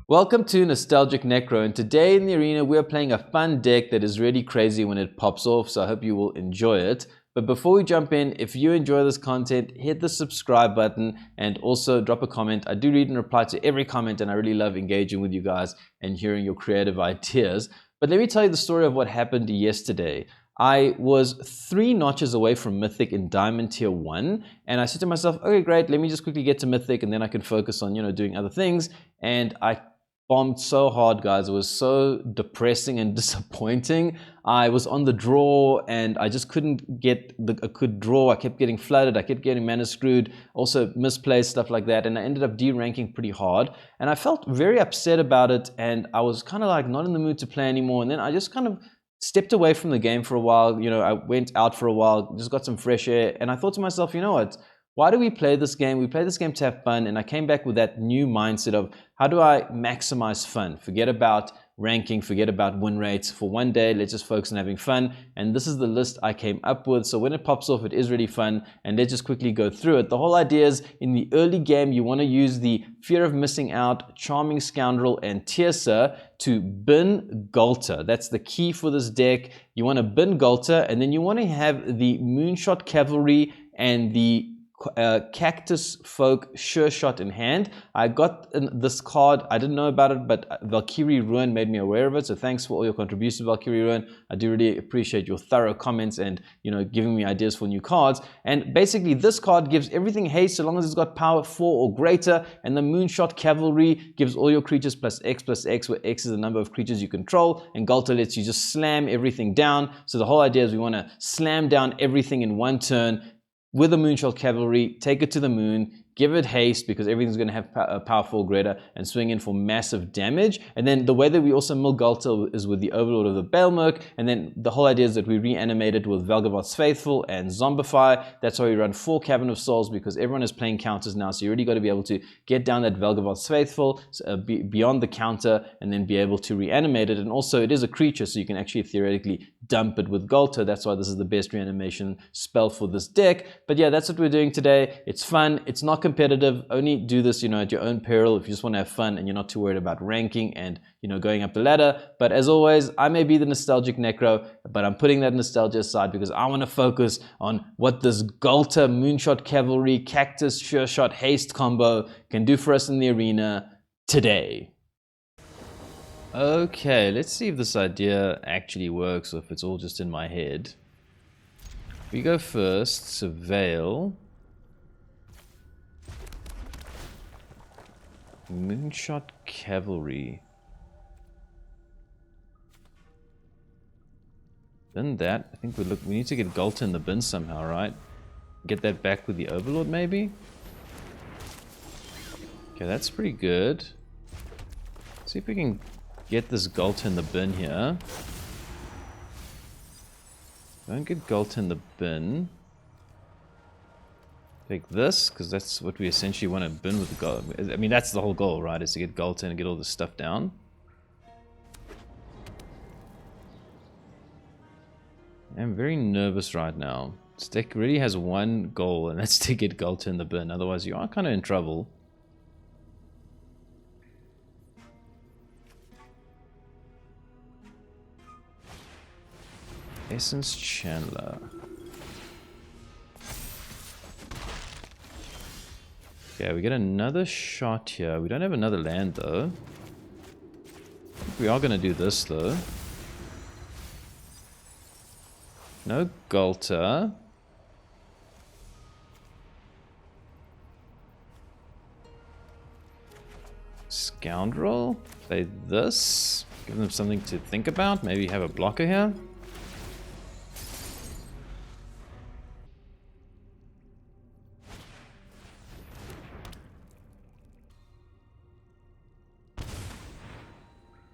Welcome to Nostalgic Necro, and today in the arena we are playing a fun deck that is really crazy when it pops off, so I hope you will enjoy it. But before we jump in, if you enjoy this content, hit the subscribe button and also drop a comment. I do read and reply to every comment, and I really love engaging with you guys and hearing your creative ideas. But let me tell you the story of what happened yesterday. I was 3 notches away from Mythic in Diamond Tier 1, and I said to myself, okay, great, let me just quickly get to Mythic, and then I can focus on, doing other things. And I bombed so hard, guys. It was so depressing and disappointing. I was on the draw and I just couldn't get a good draw. I kept getting flooded. I kept getting mana screwed, also misplaced, stuff like that. And I ended up de-ranking pretty hard. And I felt very upset about it. And I was kind of like not in the mood to play anymore. And then I just kind of stepped away from the game for a while. I went out for a while, just got some fresh air. And I thought to myself, you know what? Why do we play this game? We play this game to have fun, and I came back with that new mindset of how do I maximize fun? Forget about ranking, forget about win rates. For one day, let's just focus on having fun, and this is the list I came up with. So when it pops off, it is really fun, and let's just quickly go through it. The whole idea is in the early game, you want to use the Fear of Missing Out, Charming Scoundrel, and Tersa to bin Ghalta. That's the key for this deck. You want to bin Ghalta, and then you want to have the Moonshaker Cavalry and the Cactusfolk Sureshot in hand. I got this card. I didn't know about it, but Valkyrie Ruin made me aware of it. So thanks for all your contributions, Valkyrie Ruin. I do really appreciate your thorough comments and giving me ideas for new cards. And basically, this card gives everything haste so long as it's got power 4 or greater. And the Moonshaker Cavalry gives all your creatures +X, where X is the number of creatures you control. And Ghalta lets you just slam everything down. So the whole idea is we want to slam down everything in one turn. With the Moonshaker Cavalry, take it to the moon, give it haste because everything's going to have a powerful greater and swing in for massive damage. And then the way that we also mill Ghalta is with the Overlord of the Balemurk. And then the whole idea is that we reanimate it with Valgavoth's Faithful and Zombify. That's why we run 4 Cavern of Souls, because everyone is playing counters now. So you really got to be able to get down that Valgavoth's Faithful beyond the counter and then be able to reanimate it. And also it is a creature, so you can actually theoretically dump it with Ghalta. That's why this is the best reanimation spell for this deck. But yeah, that's what we're doing today. It's fun. It's not competitive. Only do this, at your own peril if you just want to have fun and you're not too worried about ranking and, going up the ladder. But as always, I may be the nostalgic necro, but I'm putting that nostalgia aside because I want to focus on what this Ghalta, Moonshaker Cavalry, Cactus, Sureshot, Haste combo can do for us in the arena today. Okay, let's see if this idea actually works or if it's all just in my head. We go first, Surveil. Moonshaker Cavalry. Then that, I think we need to get Ghalta in the bin somehow, right? Get that back with the Overlord maybe? Okay, that's pretty good. See if we can get this Ghalta in the bin here. Don't get Ghalta in the bin. Take this, because that's what we essentially want to bin with the Ghalta. I mean, that's the whole goal, right? Is to get Ghalta and get all this stuff down. I'm very nervous right now. This deck really has one goal, and that's to get Ghalta in the bin. Otherwise, you are kind of in trouble. Essence Chandler. Okay, we get another shot here. We don't have another land though. I think we are going to do this though. No Ghalta. Scoundrel. Play this. Give them something to think about. Maybe have a blocker here.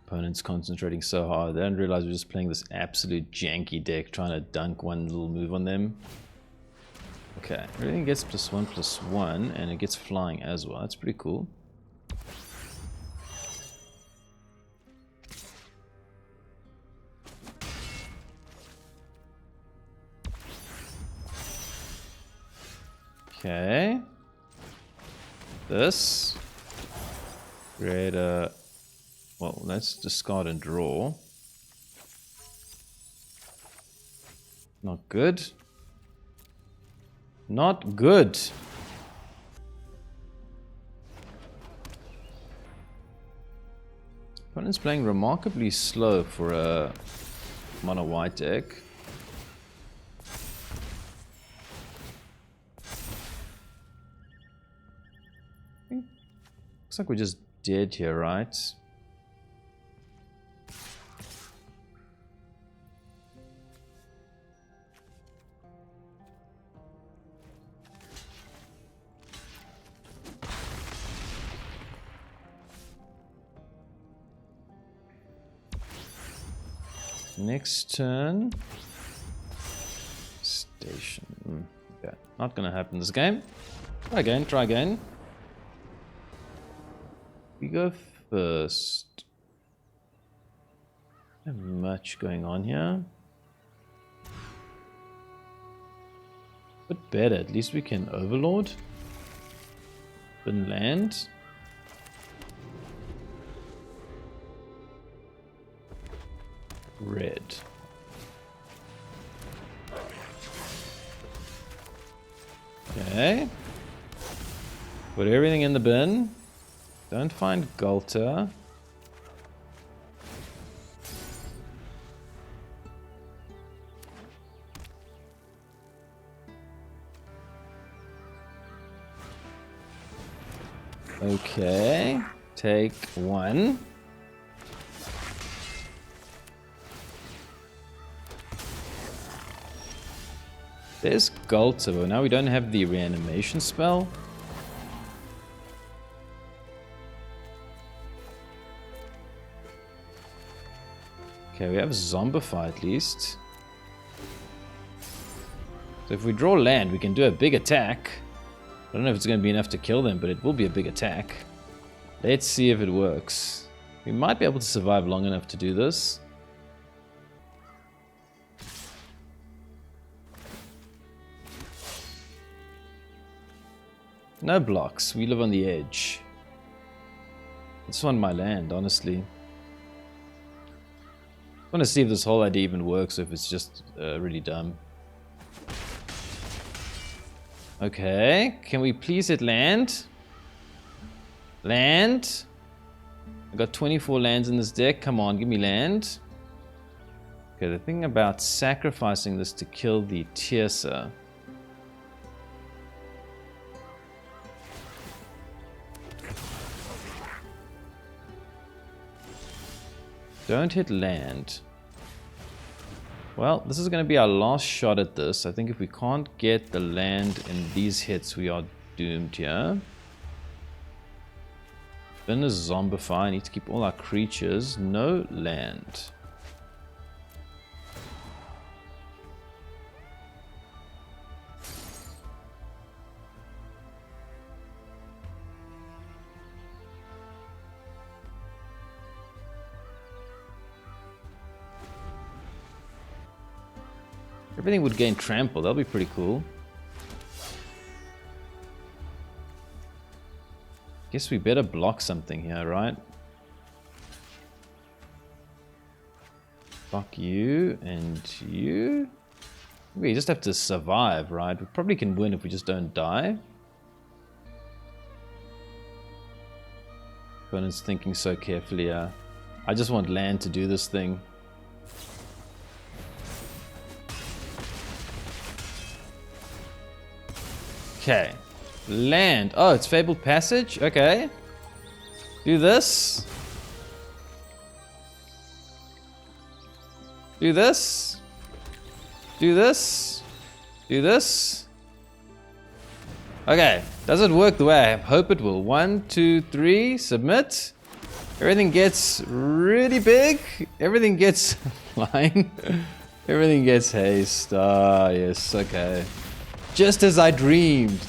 Opponent's concentrating so hard. They don't realize we're just playing this absolute janky deck, trying to dunk one little move on them. Okay, everything gets +1/+1, and it gets flying as well. That's pretty cool. Okay. This. Create a Well, let's discard and draw. Not good. Not good. Opponent's playing remarkably slow for a mono white deck. Looks like we're just dead here, right? Next turn. Station. Okay, not gonna happen this game. Try again, try again. We go first. Not much going on here. But better, at least we can Overlord. Burn land. Red. Okay. Put everything in the bin. Don't find Ghalta. Okay. Take one. There's Ghalta, but now we don't have the reanimation spell. Okay, we have Zombify at least. So if we draw land, we can do a big attack. I don't know if it's going to be enough to kill them, but it will be a big attack. Let's see if it works. We might be able to survive long enough to do this. No blocks, we live on the edge. I just want my land, honestly. I want to see if this whole idea even works or if it's just really dumb. Okay, can we please hit land? Land? I got 24 lands in this deck, come on, give me land. Okay, the thing about sacrificing this to kill the Tersa. Don't hit land. Well, this is going to be our last shot at this. I think if we can't get the land in these hits, we are doomed here. Then a Zombify. I need to keep all our creatures. No land. Everything would gain trample, that'll be pretty cool. Guess we better block something here, right? Block you and you. We just have to survive, right? We probably can win if we just don't die. Opponent's thinking so carefully. I just want land to do this thing. Okay, land. Oh, it's Fabled Passage? Okay. Do this. Do this. Do this. Do this. Okay, does it work the way I hope it will? 1, 2, 3, submit. Everything gets really big. Everything gets flying. Everything gets haste. Ah, yes, okay. Just as I dreamed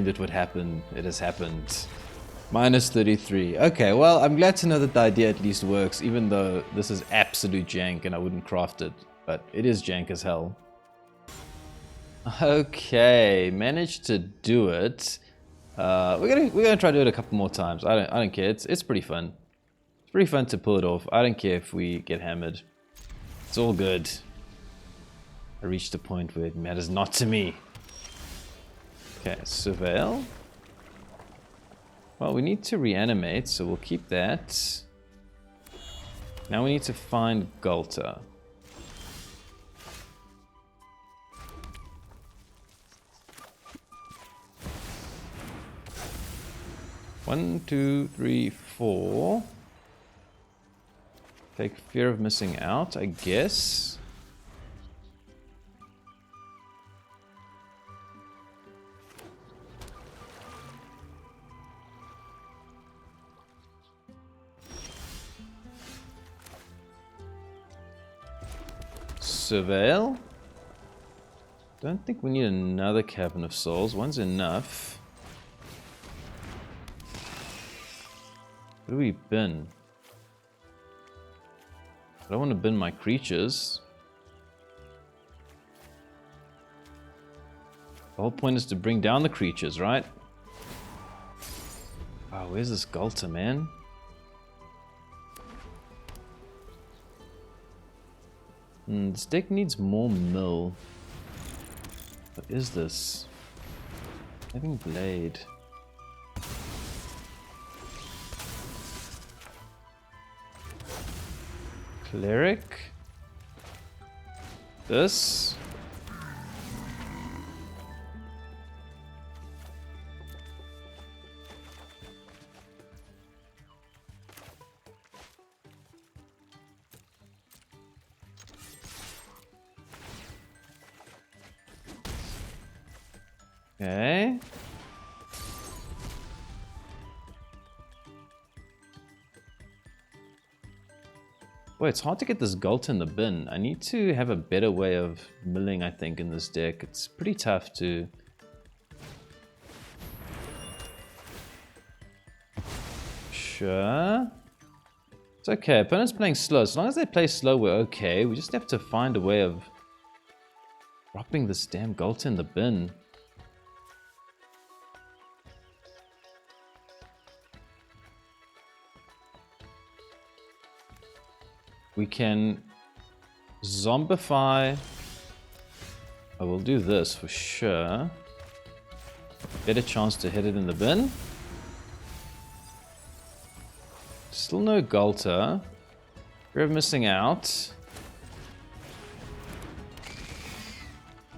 it would happen, it has happened. Minus 33. Okay, well, I'm glad to know that the idea at least works, even though this is absolute jank and I wouldn't craft it. But it is jank as hell. Okay, managed to do it. We're gonna try to do it a couple more times. I don't care. It's pretty fun. pretty fun to pull it off. I don't care if we get hammered. It's all good. I reached a point where it matters not to me. Okay, Surveil. Well, we need to reanimate, so we'll keep that. Now we need to find Ghalta. One, two, three, four. Take fear of missing out, I guess. Surveil. Don't think we need another Cavern of Souls. One's enough. What do we bin? I don't want to bin my creatures. The whole point is to bring down the creatures, right? Wow, where's this Ghalta, man? This deck needs more mill. What is this? Having Blade. Cleric. This. Okay. Boy, it's hard to get this Ghalta in the bin. I need to have a better way of milling, I think, in this deck. It's pretty tough to... Sure. It's okay. Opponent's playing slow. As long as they play slow, we're okay. We just have to find a way of dropping this damn Ghalta in the bin. We can zombify. I will do this for sure. Better chance to hit it in the bin. Still no Ghalta. We're missing out.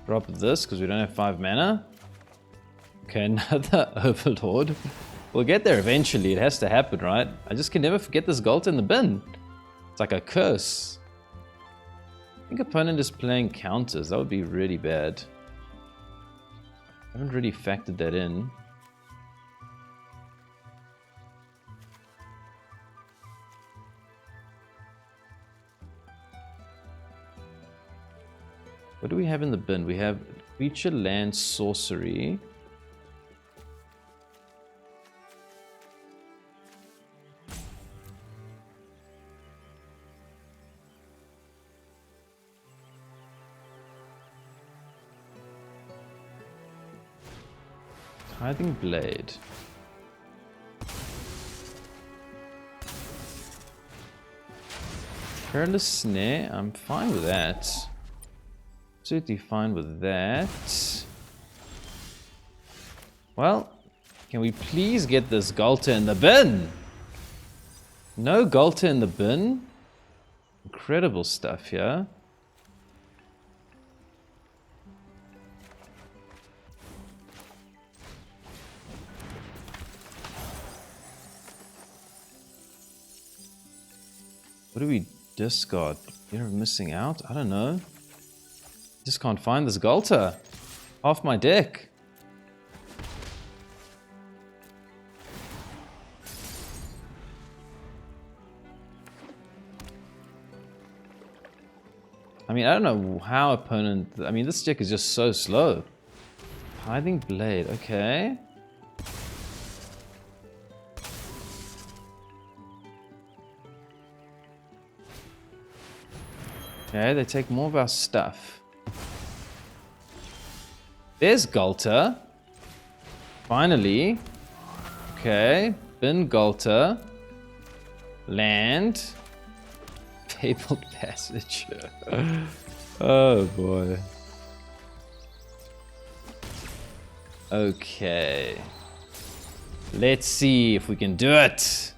Drop this because we don't have 5 mana. Okay, another Overlord. We'll get there eventually. It has to happen, right? I just can never forget this Ghalta in the bin. It's like a curse. I think opponent is playing counters. That would be really bad. I haven't really factored that in. What do we have in the bin? We have creature, land, sorcery. Tithing Blade. Perilous Snare. I'm fine with that. Absolutely fine with that. Well, can we please get this Ghalta in the bin? No Ghalta in the bin? Incredible stuff here. What do we discard? Fear of missing out? I don't know. Just can't find this Ghalta. Half my deck. I mean, I don't know how opponent... I mean, this deck is just so slow. Tithing Blade, okay. Okay, they take more of our stuff. There's Ghalta. Finally. Okay, bin Ghalta. land. Fabled Passage. Oh boy. Okay. Let's see if we can do it.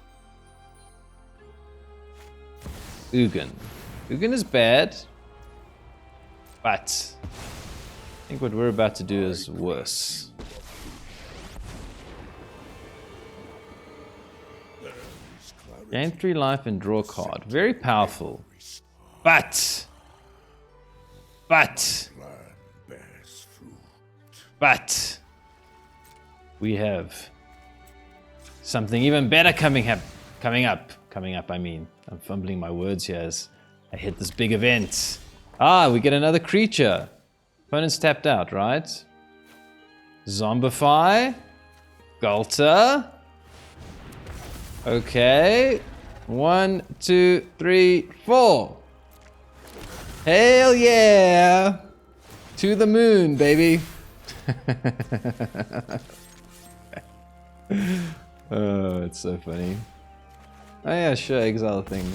Ugin. Ugin is bad. But I think what we're about to do is worse. Gain 3 life and draw a card. Very powerful. But we have something even better coming up. I mean, I'm fumbling my words here as I hit this big event. Ah, we get another creature. Opponent's tapped out, right? Zombify. Ghalta. Okay. 1, 2, 3, 4. Hell yeah! To the moon, baby. Oh, it's so funny. Oh yeah, sure, exile thing.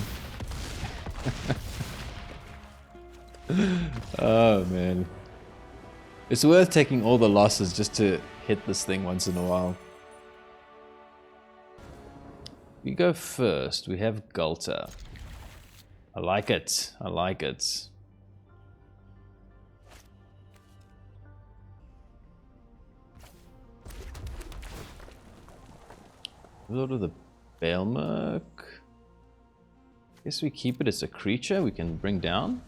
Oh man. It's worth taking all the losses just to hit this thing once in a while. We go first. We have Ghalta. I like it. I like it. Lord of the Balemurk. Guess we keep it as a creature we can bring down.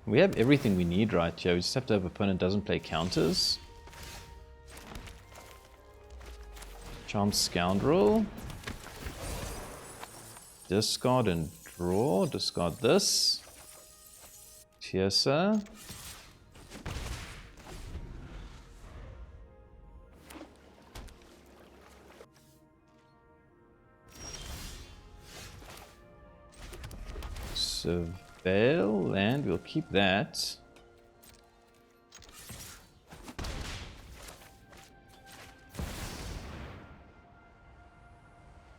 We have everything we need right here. We just have to have opponent doesn't play counters. Charming Scoundrel. Discard and draw. Discard this. Tersa. Surveil land. We'll keep that.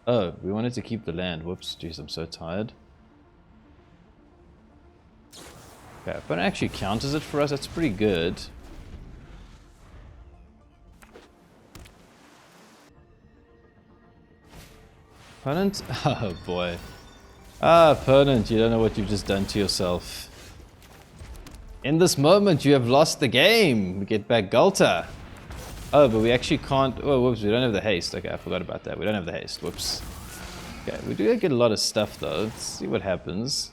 Oh, we wanted to keep the land. Whoops, jeez, I'm so tired. Okay, but it actually counters it for us. That's pretty good. Opponent? Oh boy. Ah, opponent, you don't know what you've just done to yourself. In this moment, you have lost the game. We get back Ghalta. Oh, but we actually can't... Oh, whoops, we don't have the haste. Okay, I forgot about that. We don't have the haste. Whoops. Okay, we do get a lot of stuff, though. Let's see what happens.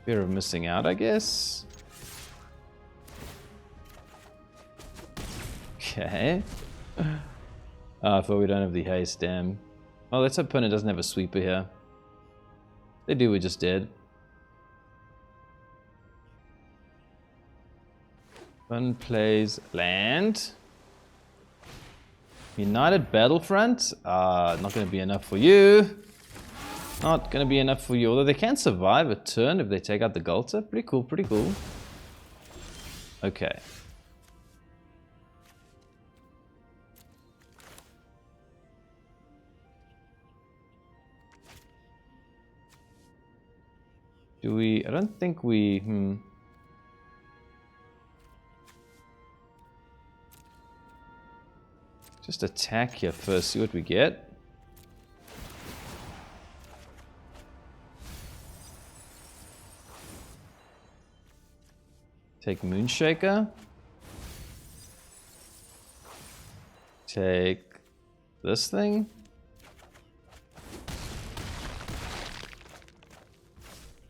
Fear of missing out, I guess. Okay. I thought we don't have the haste, damn. Oh, let's hope opponent doesn't have a sweeper here. They do, we're just dead. One plays land. United Battlefront. Not going to be enough for you. Not going to be enough for you. Although they can survive a turn if they take out the Ghalta. Pretty cool, pretty cool. Okay. Do we... I don't think we... Just attack here first, see what we get. Take Moonshaker. Take this thing.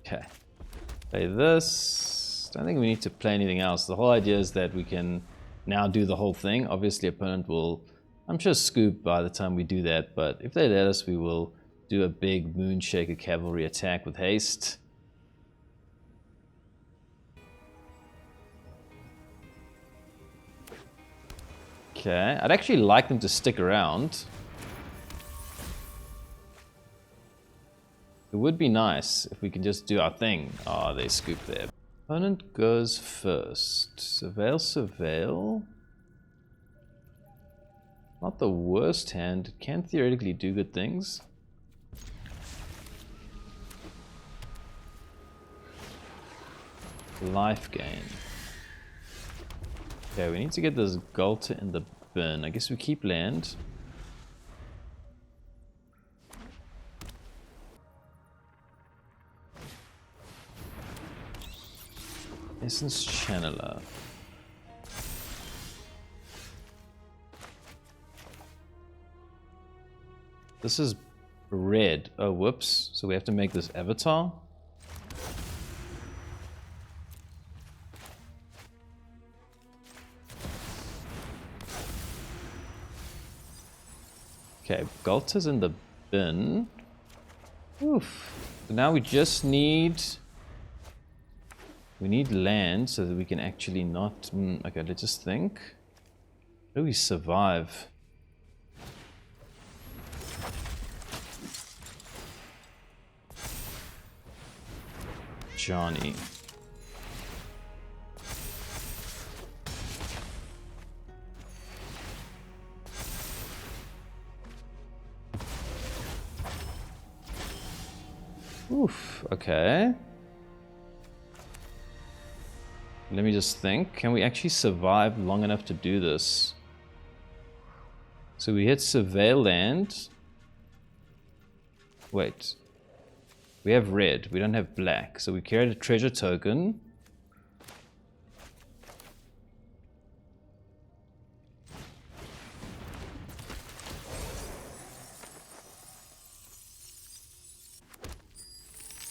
Okay. Play this. Don't think we need to play anything else. The whole idea is that we can now do the whole thing. Obviously, opponent will, I'm sure, scoop by the time we do that. But if they let us, we will do a big Moonshaker Cavalry attack with haste. Okay. I'd actually like them to stick around. It would be nice if we could just do our thing. Oh, they scooped there. Opponent goes first. Surveil, surveil. Not the worst hand. It can theoretically do good things. Lifegain. Okay, we need to get this Ghalta in the bin. I guess we keep land. Essence Channeler. This is red. Oh, whoops. So we have to make this avatar. Okay, Ghalta's in the bin. Oof. So now we just need... We need land so that we can actually not... okay, let's just think. How do we survive? Johnny. Oof, okay. Let me just think. Can we actually survive long enough to do this? So we hit Surveil land. Wait. We have red. We don't have black. So we carried a treasure token.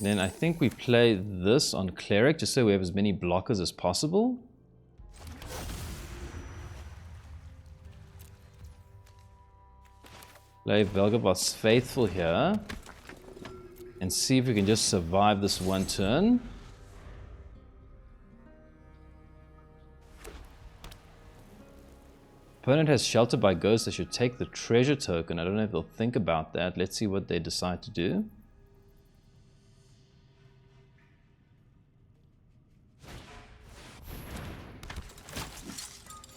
Then I think we play this on Cleric just so we have as many blockers as possible. Play Valgavoth's Faithful here. And see if we can just survive this one turn. Opponent has Shelter by Ghost. They should take the treasure token. I don't know if they'll think about that. Let's see what they decide to do.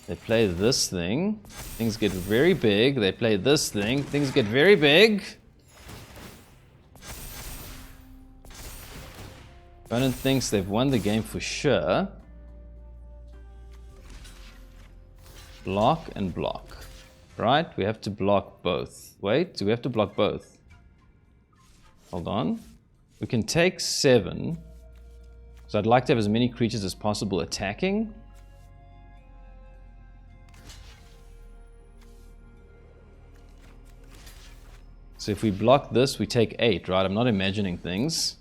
They play this thing, things get very big. They play this thing, things get very big. Opponent thinks they've won the game for sure. Block and block. Right? We have to block both. Wait, do we have to block both? Hold on. We can take 7. So I'd like to have as many creatures as possible attacking. So if we block this, we take 8, right? I'm not imagining things.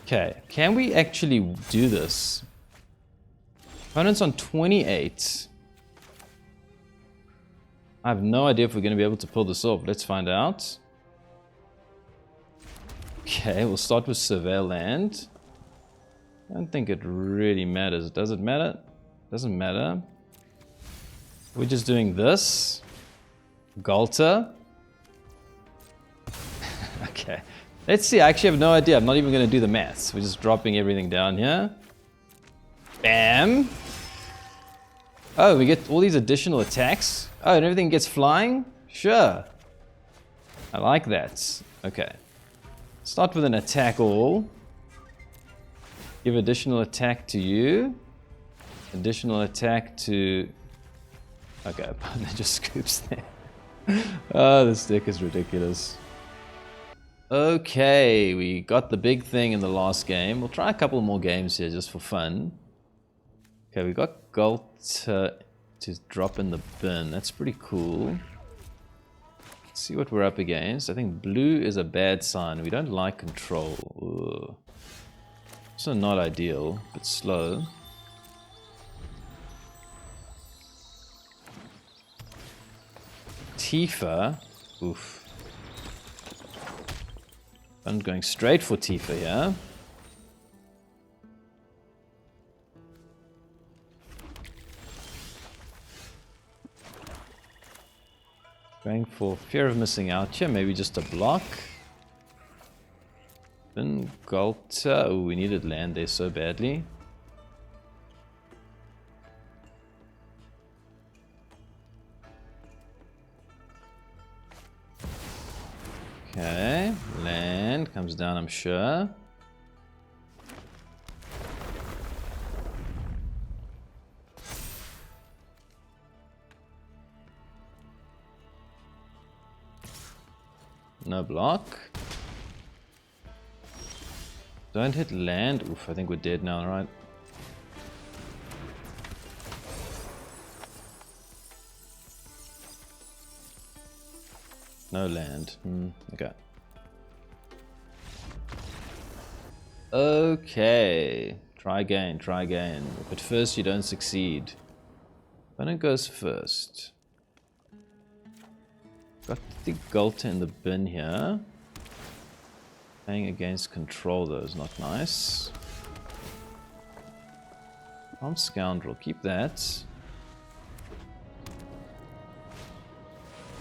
Okay, can we actually do this? Opponent's on 28. I have no idea if we're going to be able to pull this off. Let's find out. Okay, we'll start with Surveil land. I don't think it really matters. Does it matter? Doesn't matter. We're just doing this. Ghalta. Okay. Let's see. I actually have no idea. I'm not even going to do the maths. We're just dropping everything down here. Bam. Oh, we get all these additional attacks. Oh, and everything gets flying? Sure. I like that. Okay. Start with an attack all. Give additional attack to you. Additional attack to... Okay, opponent just scoops there. Oh, this deck is ridiculous. Okay, we got the big thing in the last game. We'll try a couple more games here just for fun. Okay, we got Ghalta to drop in the bin. That's pretty cool. Let's see what we're up against. I think blue is a bad sign. We don't like control. Ugh. Also not ideal, but slow. Tifa. Oof. I'm going straight for Tifa here. Going for fear of missing out here. Maybe just a block. Then Ghalta. Oh, we needed land there so badly. Okay, land comes down, I'm sure. No block. Don't hit land. Oof, I think we're dead now, right? No land. Okay. Okay. Try again, try again. But first you don't succeed. Opponent goes first. Got the Ghalta in the bin here. Playing against control though is not nice. Charming Scoundrel, keep that.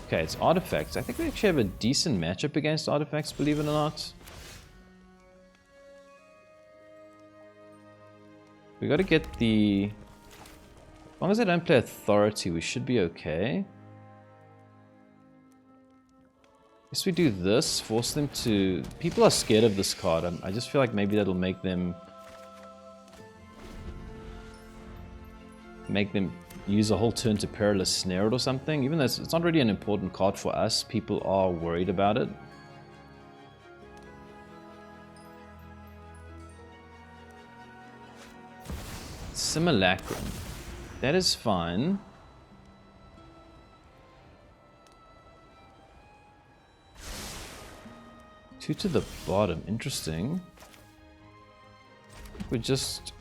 Okay, it's artifacts. I think we actually have a decent matchup against artifacts, believe it or not. We gotta get the... As long as I don't play authority, we should be okay. Guess we do this, force them to... People are scared of this card. I just feel like maybe that'll make them use a whole turn to Perilous Snare it or something. Even though it's not really an important card for us, people are worried about it. Simulacrum. That is fine. Two to the bottom. Interesting. We just...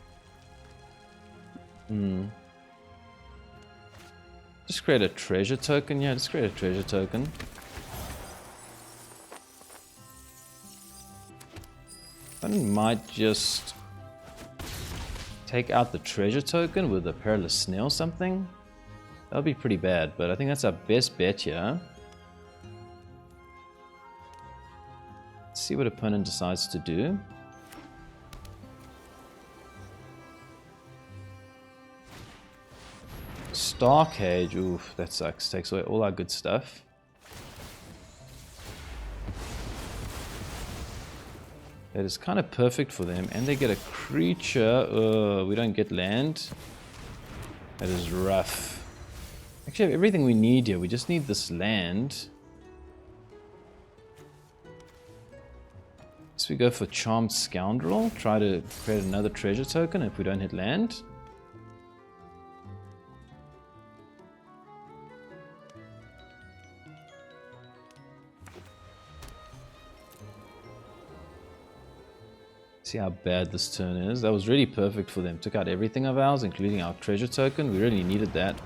Just create a treasure token. Yeah, just create a treasure token. I might just take out the treasure token with a Perilous Snare or something. That'll be pretty bad, but I think that's our best bet here. Let's see what opponent decides to do. Star Cage, oof, that sucks. Takes away all our good stuff. That is kind of perfect for them, and they get a creature. We don't get land. That is rough. Actually, I have everything we need here. We just need this land. So we go for Charming Scoundrel. Try to create another treasure token if we don't hit land. See how bad this turn is. That was really perfect for them. Took out everything of ours, including our treasure token. We really needed that.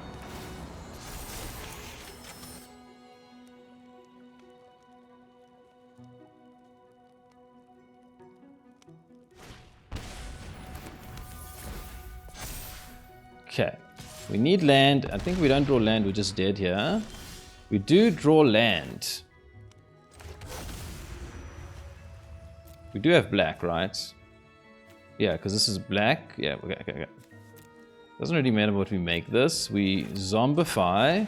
Okay. We need land. I think we don't draw land. We're just dead here. We do draw land. We do have black, right? Yeah, because this is black. Yeah, okay. Doesn't really matter what we make this. We zombify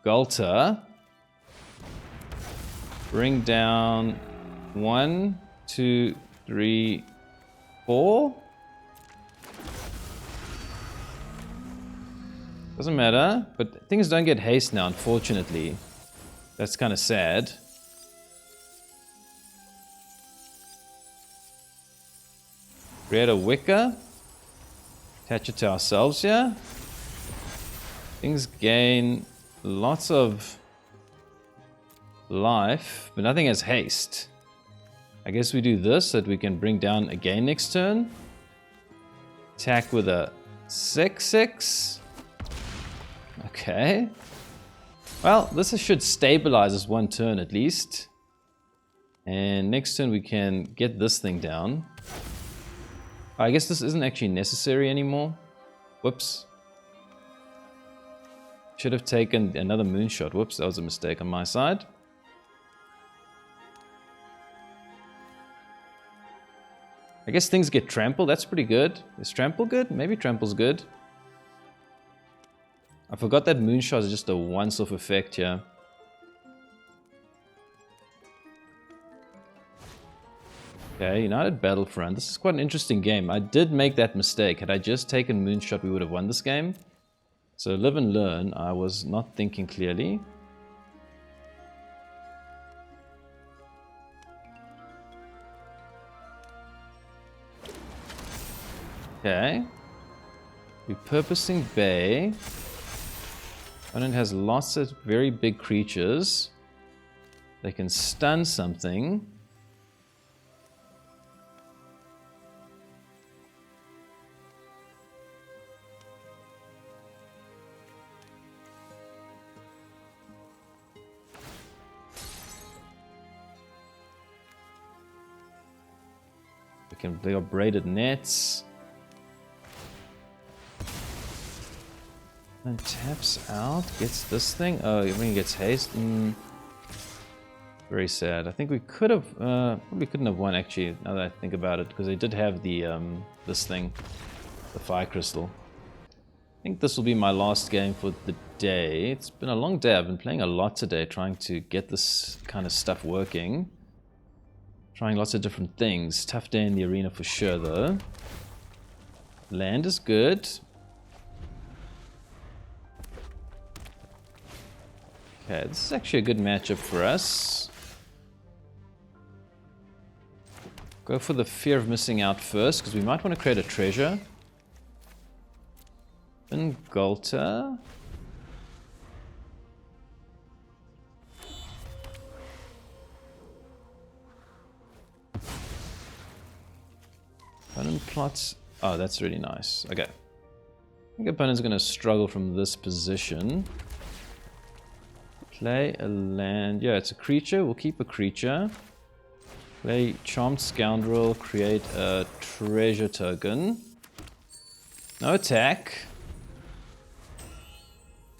Ghalta. Bring down 1, 2, 3, 4. Doesn't matter, but things don't get haste now, unfortunately. That's kind of sad. Create a Wicca. Attach it to ourselves here. Things gain lots of life, but nothing has haste. I guess we do this so that we can bring down again next turn. Attack with a 6/6. Okay. Well, this should stabilize us one turn at least. And next turn we can get this thing down. I guess this isn't actually necessary anymore. Whoops. Should have taken another moonshot. Whoops, that was a mistake on my side. I guess things get trampled. That's pretty good. Is trample good? Maybe trample's good. I forgot that Moonshot is just a once-off effect here. Okay, United Battlefront. This is quite an interesting game. I did make that mistake. Had I just taken Moonshot, we would have won this game. So live and learn. I was not thinking clearly. Okay. Repurposing Bay. Opponent has lots of very big creatures. They can stun something. They are braided nets. And taps out, gets this thing. Oh, when he gets haste. Very sad. I think we could have, probably couldn't have won actually, now that I think about it, because they did have the, this thing, the Fire Crystal. I think this will be my last game for the day. It's been a long day. I've been playing a lot today, trying to get this kind of stuff working. Trying lots of different things. Tough day in the arena for sure, though. Land is good. Okay, this is actually a good matchup for us. Go for the fear of missing out first, because we might want to create a treasure. Then Ghalta. Opponent plots. Oh, that's really nice. Okay. I think opponent's going to struggle from this position. Play a land. Yeah, it's a creature. We'll keep a creature. Play Charming Scoundrel. Create a treasure token. No attack.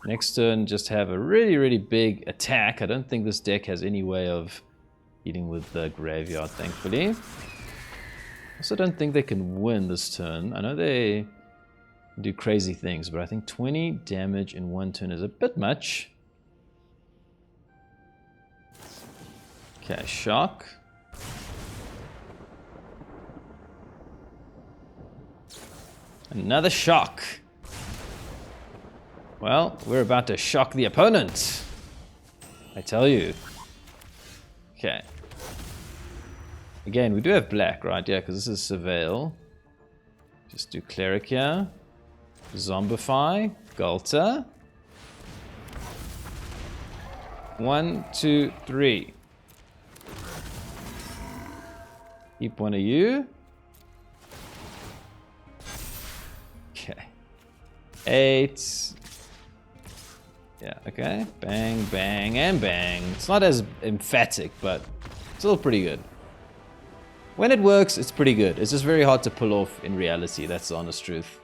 Next turn, just have a really, really big attack. I don't think this deck has any way of dealing with the graveyard, thankfully. Also don't think they can win this turn. I know they do crazy things, but I think 20 damage in one turn is a bit much. Okay, shock. Another shock. Well, we're about to shock the opponent. I tell you. Okay. Again, we do have black, right? Yeah, because this is Surveil. Just do Cleric here. Zombify. Ghalta. 1, 2, 3. Keep one of you. Okay. 8. Yeah, okay. Bang, bang, and bang. It's not as emphatic, but still pretty good. When it works, it's pretty good. It's just very hard to pull off in reality. That's the honest truth.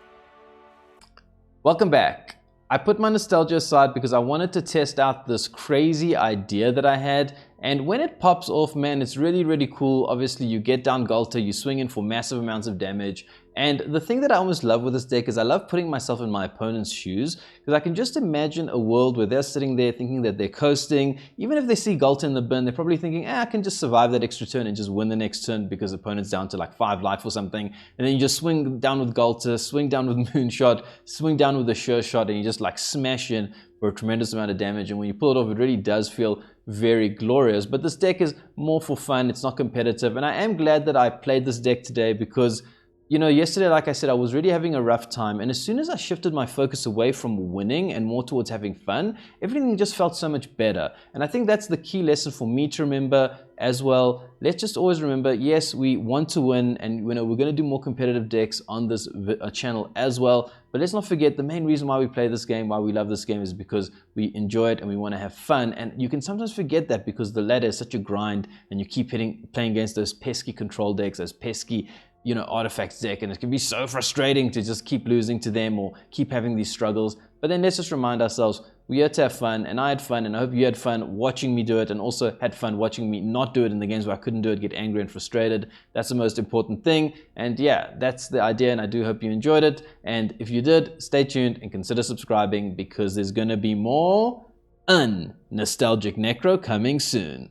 Welcome back. I put my nostalgia aside because I wanted to test out this crazy idea that I had. And when it pops off, man, it's really, really cool. Obviously, you get down Ghalta, you swing in for massive amounts of damage. And the thing that I almost love with this deck is I love putting myself in my opponent's shoes, because I can just imagine a world where they're sitting there thinking that they're coasting. Even if they see Ghalta in the bin, they're probably thinking, I can just survive that extra turn and just win the next turn because the opponent's down to like 5 life or something. And then you just swing down with Ghalta, swing down with Moonshot, swing down with the Sureshot, and you just like smash in for a tremendous amount of damage. And when you pull it off, it really does feel very glorious. But this deck is more for fun. It's not competitive. And I am glad that I played this deck today because, you know, yesterday, like I said, I was really having a rough time. And as soon as I shifted my focus away from winning and more towards having fun, everything just felt so much better. And I think that's the key lesson for me to remember as well. Let's just always remember, yes, we want to win, and you know, we're going to do more competitive decks on this channel as well. But let's not forget the main reason why we play this game, why we love this game, is because we enjoy it and we want to have fun. And you can sometimes forget that because the ladder is such a grind and you keep playing against those pesky control decks, those pesky, you know, artifacts deck, and it can be so frustrating to just keep losing to them or keep having these struggles. But then let's just remind ourselves, we're here to have fun, and I had fun, and I hope you had fun watching me do it, and also had fun watching me not do it in the games where I couldn't do it, get angry and frustrated. That's the most important thing. And yeah, that's the idea, and I do hope you enjoyed it. And if you did, stay tuned and consider subscribing, because there's going to be more un-nostalgic Necro coming soon.